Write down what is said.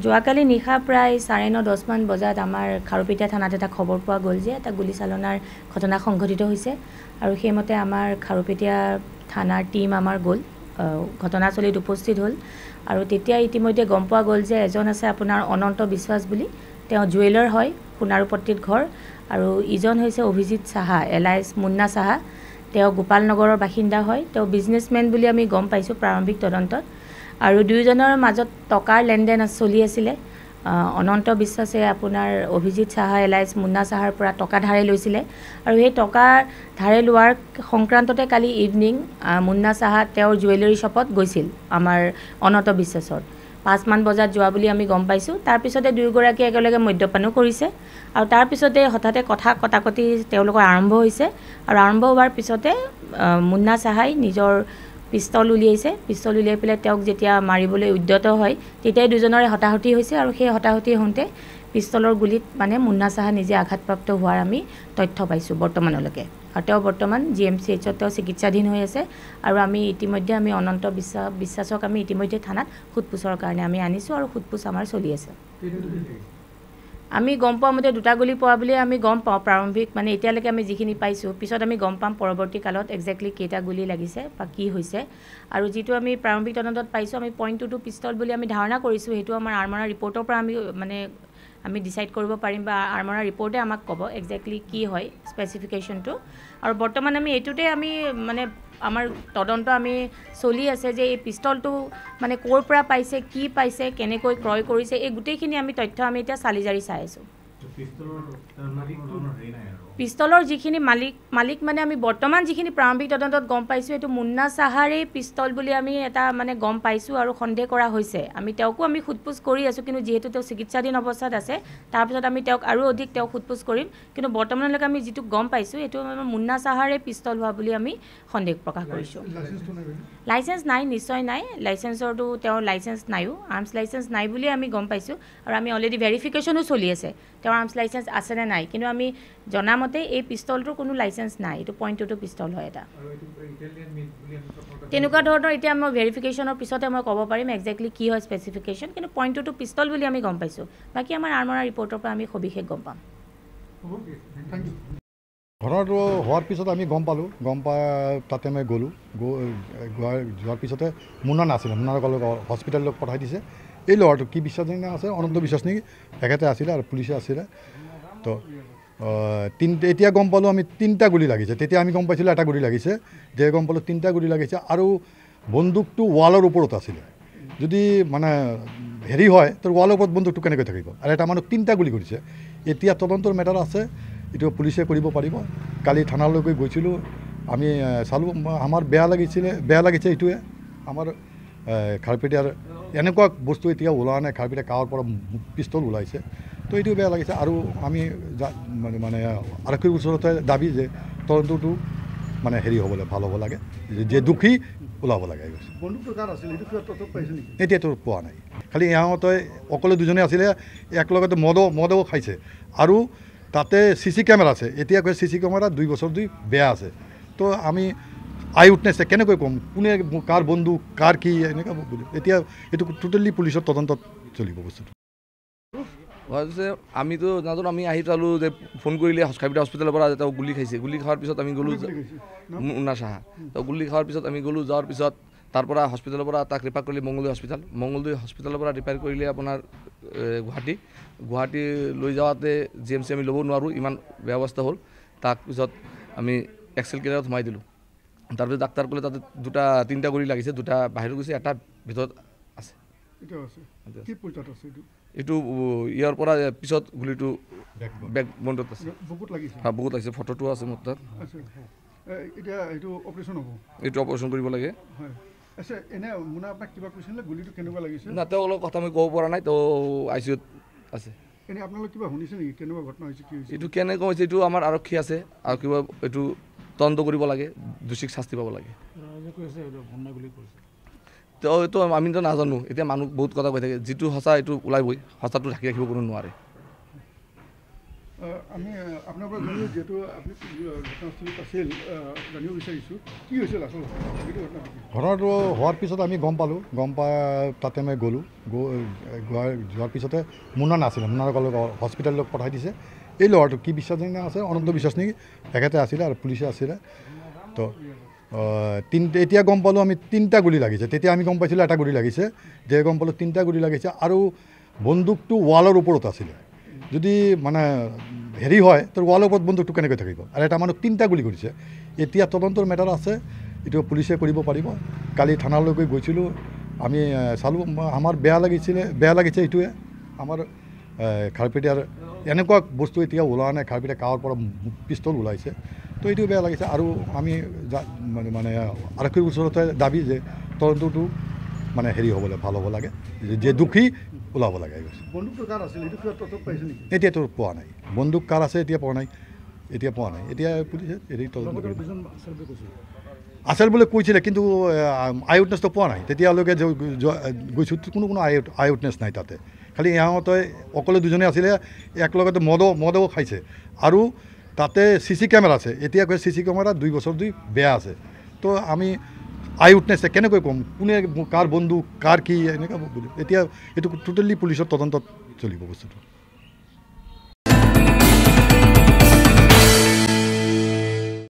যোৱাকালি নিশা প্ৰায় 9:30 মান বজাত আমাৰ খাৰুপেটীয়া থানাত এটা খবৰ পোৱা গ'ল যে এটা গুলীচালনাৰ ঘটনা সংঘটিত হৈছে আৰু সেইমতে আমাৰ খাৰুপেটীয়া থানাৰ টিম আমাৰ গ'ল ঘটনাস্থলীত উপস্থিত হ'ল আৰু তেতিয়া ইতিমধ্যে গম পোৱা গ'ল যে এজন আছে আপোনাৰ অনন্ত বিশ্বাস বুলি তেওঁ জুৱেলাৰ হয় সোণাৰুপট্টিত ঘৰ আৰু ইজন হৈছে অভিজিত সাহা এলাইজ মুন্না সাহা তেওঁ গোপালনগৰৰ বাসিন্দা হয় তেওঁ বিজনেছমেন বুলি আমি গম পাইছোঁ প্ৰাৰম্ভিক তদন্তত আৰু দুয়োজনৰ মাজত টকাৰ লেনদেন চলি আছিলে অনন্ত বিশ্বাসে আপোনাৰ অভিজিত সাহা এলাইজ মুন্না সাহাৰ পৰা টকা ধাৰে লৈছিলে আৰু সেই টকা ধাৰে লোৱাৰ সংক্ৰান্ততে কালি ইভিনিং মুন্না সাহা তেওঁৰ জুৱেলাৰী শ্বপত গৈছিল আমাৰ অনন্ত বিশ্বাসৰ 5 মান বজাত যোৱা বুলি আমি গম পাইছোঁ তাৰপিছতে দুয়োগৰাকী একেলগে মদ্যপানো কৰিছে আৰু তাৰপিছতে হঠাতে কথা কটাকটি তেওঁলোকৰ আৰম্ভ হৈছে আৰু আৰম্ভ হোৱাৰ পিছতে মুন্না সাহাই নিজৰ পিস্তল উলিয়াইছে পিস্তল উলিয়াই পেলাই তেওঁক যেতিয়া মাৰিবলৈ উদ্যত হয় তেতিয়াই দুজনৰে হতাহতি হৈছে আৰু সেই হতাহতি হওঁতে পিস্তলৰ গুলিত মানে মুন্না সাহা নিজে আঘাতপ্ৰাপ্ত হোৱাৰ আমি তথ্য পাইছোঁ বৰ্তমানলৈকে আৰু তেওঁ বৰ্তমান GMCHত তেওঁ চিকিৎসাধীন হৈ আছে আৰু আমি ইতিমধ্যে আমি অনন্ত বিশ্বাসক আমি ইতিমধ্যে থানাত সোধপোছৰ কাৰণে আমি আনিছোঁ আৰু সোধপোছ আমাৰ চলি আছে আমি গম পোৱা মতে দুটা গুলি পোৱা বুলি আমি গম পাওঁ প্ৰাৰম্ভিক মানে এতিয়ালৈকে আমি যিখিনি পাইছোঁ পিছত আমি গম পাম পৰৱৰ্তী কালত এক্সেক্টলি কেইটা গুলি লাগিছে বা কি হৈছে আৰু যিটো আমি প্ৰাৰম্ভিক তদন্তত পাইছোঁ আমি .22 পিস্তল বুলি আমি ধাৰণা কৰিছোঁ সেইটো আমাৰ আৰ্মাৰা ৰিপৰ্টৰ পৰা আমি ডিসাইড কৰিব পাৰিম বা আৰ্মাৰা ৰিপৰ্টে আমাক ক'ব এক্সেক্টলি কি হয় স্পেচিফিকেশ্যনটো আৰু বৰ্তমান আমি এইটোতে আমি মানে আমাৰ তদন্ত আমি চলি আছে যে এই পিস্তলটো মানে ক'ৰ পৰা পাইছে কি পাইছে কেনেকৈ ক্ৰয় কৰিছে এই গোটেইখিনি আমি তথ্য আমি এতিয়া চালিজাৰি চাই আছোঁ পিস্তলৰ যিখিনি মালিক মানে আমি বৰ্তমান যিখিনি প্ৰাৰম্ভিক তদন্তত গম পাইছোঁ এইটো মুন্না সাহাৰে পিস্তল বুলি আমি এটা মানে গম পাইছোঁ আৰু সন্দেহ কৰা হৈছে আমি তেওঁকো আমি সোধপোছ কৰি আছোঁ কিন্তু যিহেতু তেওঁ চিকিৎসাধীন অৱস্থাত আছে তাৰপিছত আমি তেওঁক আৰু অধিক তেওঁক সোধপোছ কৰিম কিন্তু বৰ্তমানলৈকে আমি যিটো গম পাইছোঁ এইটো মুন্না সাহাৰে পিস্তল হোৱা বুলি আমি সন্দেহ প্ৰকাশ কৰিছোঁ লাইচেঞ্চ নাই নিশ্চয় নাই লাইচেঞ্চৰটো তেওঁৰ লাইচেঞ্চ নাইও আৰ্মছ লাইচেঞ্চ নাই বুলি আমি গম পাইছোঁ আৰু আমি অলৰেডি ভেৰিফিকেশ্যনো চলি আছে তেওঁৰ আৰ্মছ লাইচেঞ্চ আছেনে নাই কিন্তু আমি জনামতে এই পিস্তলটোৰ কোনো লাইচেঞ্চ নাই এইটো .22 পিস্তল হয় এটা তেনেকুৱা ধৰণৰ এতিয়া মই ভেৰিফিকেশ্যনৰ পিছতে মই ক'ব পাৰিম এক্সেক্টলি কি হয় স্পেচিফিকেশ্যন কিন্তু .22 পিস্তল বুলি আমি গম পাইছোঁ বাকী আমাৰ আৰ্মাৰা ৰিপৰ্টৰ পৰা আমি সবিশেষ গম পাম ঘটনাটো হোৱাৰ পিছত আমি গম পালোঁ গম পাই তাতে মই গ'লোঁ যোৱাৰ পিছতে মুন্না নাছিলে মুন্নাৰ হস্পিটেললৈ পঠাই দিছে এই ল'ৰাটো কি বিশ্বাস আছে অনন্ত বিশ্বাস নেকি এখেতে আছিলে আৰু পুলিচে আছিলে তো এতিয়া গম পালোঁ আমি 3টা গুলি লাগিছে তেতিয়া আমি গম পাইছিলোঁ এটা গুলি লাগিছে যে গম পালোঁ 3টা গুলি লাগিছে আৰু বন্দুকটো ৱালৰ ওপৰত আছিলে যদি মানে হেৰি হয় তো ৱালৰ ওপৰত বন্দুকটো কেনেকৈ থাকিব আৰু এটা মানুহ 3টা গুলি কৰিছে এতিয়া তদন্তৰ মেটাৰ আছে এইটো পুলিচে কৰিব পাৰিব কালি থানালৈকে গৈছিলোঁ আমি চালোঁ আমাৰ বেয়া লাগিছে এইটোৱে আমাৰ খাৰুপেটীয়াৰ এনেকুৱা বস্তু এতিয়া ওলোৱা নাই খাৰুপেটীয়া গাঁৱৰ পৰা পিস্তল ওলাইছে তো এইটো বেয়া লাগিছে আৰু আমি মানে আৰক্ষীৰ ওচৰতে দাবী যে তদন্তটো মানে হেৰি হ'বলৈ ভাল হ'ব লাগে যে দোষী ওলাব লাগে এতিয়াতো পোৱা নাই খালি ইহঁতে অকলে দুজনে আছিলে একেলগতে মদো খাইছে আৰু তাতে CC কেমেৰা আছে এতিয়া কৈ CC কেমেৰা 2 বছৰ বেয়া আছে তো আমি আই উইটনেছ কেনেকৈ ক'ম কোনে কাৰ বন্ধু কাৰ কি এনেকুৱা এতিয়া এইটো টোটেলি পুলিচৰ তদন্তত চলিব বস্তুটো আমিতো নাজানো আমি আহি পালোঁ যে ফোন কৰিলে খাৰুপেটীয়া হস্পিটেলৰ পৰা তেওঁ গুলি খাইছে গুলি খোৱাৰ পিছত আমি গ'লোঁ মুন্না সাহা তো গুলি খোৱাৰ পিছত আমি গ'লোঁ যোৱাৰ পিছত তাৰ পৰা হস্পিটেলৰ পৰা তাক ৰিফাৰ কৰিলে মংগলদৈ হস্পিটেলৰ পৰা ৰিফাৰ কৰিলে আপোনাৰ গুৱাহাটী লৈ যাওঁতে GMC আমি ল'ব নোৱাৰোঁ ইমান বেয়া অৱস্থা হ'ল তাক পিছত আমি এক্সেল কেয়াৰত সোমাই দিলোঁ তাৰপিছত ডাক্তৰ ক'লে তাতে 3টা গুলি লাগিছে 2টা বাহিৰত গৈছে এটা ভিতৰত আছে এইটো ইয়াৰ পৰা পিছত গুলিটো বেক বন্দত আছে বহুত লাগিছে ফটোটো আছে মোৰ তাত এইটো অপাৰেশ্যন কৰিব লাগে না তেওঁ অলপ কথা মই ক'ব পৰা নাই তো ICUত আছে এইটো কেনেকৈ হৈছে এইটো আমাৰ আৰক্ষী আছে আৰু কিবা এইটো তদন্ত কৰিব লাগে দোষীক শাস্তি পাব লাগে তো এইটো আমিতো নাজানো এতিয়া মানুহ বহুত কথা কৈ থাকে যিটো সঁচা এইটো ওলাবই সঁচাটো ঢাকি ৰাখিব কোনো নোৱাৰে আমি আপোনাৰ পৰা জানিলোঁ যিহেতু আপুনি ঘটনাস্থলীত আছিল জানিব বিচাৰিছোঁ কি হৈছিল আচলতে ঘটনাটো হোৱাৰ পিছত আমি গম পালোঁ, গম পাই তাতে মই গ'লোঁ, যোৱাৰ পিছতে মুন্না নাছিলে, মুন্নাৰ হস্পিটেললৈ পঠাই দিছে। এই ল'ৰাটো কি বিশ্বাস আছে, অনন্ত বিশ্বাস নেকি, তেখেতে আছিলে আৰু পুলিচে আছিলে। তো এতিয়া গম পালোঁ আমি 3টা গুলি লাগিছে, তেতিয়া আমি গম পাইছিলোঁ এটা গুলি লাগিছে, যে গম পালোঁ 3টা গুলি লাগিছে আৰু বন্দুকটো ৱালৰ ওপৰত আছিলে। যদি মানে হেৰি হয় তো ৱালৰ ওপৰত বন্দুকটো কেনেকৈ থাকিব, আৰু এটা মানুহ 3টা গুলি কৰিছে। এতিয়া তদন্তৰ মেটাৰ আছে, এইটো পুলিচে কৰিব পাৰিব। কালি থানালৈকে গৈছিলোঁ, আমি চালোঁ, আমাৰ বেয়া লাগিছে এইটোৱে, আমাৰ খাৰুপেটীয়াৰ এনেকুৱা বস্তু এতিয়া ওলোৱা নাই, খাৰুপেটীয়া গাঁৱৰ পৰা পিষ্টল ওলাইছে, তো এইটো বেয়া লাগিছে। আৰু আমি মানে আৰক্ষীৰ ওচৰতে দাবী যে তদন্তটো মানে হেৰি হ'ব লাগে, ভাল হ'ব লাগে, যে দোষী ওলাব লাগে। বন্দুকটো কাৰ আছিল এইটো কিবা তথ্য পাইছে নেকি? এতিয়াতো পোৱা নাই, বন্দুক কাৰ আছে এতিয়া পোৱা নাই, এতিয়া পুলিচে হেৰি তদন্ত আছিল বুলি কৈছিলে, কিন্তু আই উইটনেছটো পোৱা নাই। তেতিয়ালৈকে গৈছোঁ কোনো আই উইটনেছ নাই তাতে, খালি ইহঁতে অকলে দুজনে আছিলে, একেলগতে মদও খাইছে। আৰু তাতে CC কেমেৰা আছে, এতিয়া কৈ CC কেমেৰা 2 বছৰ বেয়া আছে। তো আমি আই উইটনেছে কেনেকৈ ক'ম, কোনে কাৰ বন্ধু কাৰ কি এনেকুৱা, এতিয়া এইটো টোটেলি পুলিচৰ তদন্তত চলিব বস্তুটো।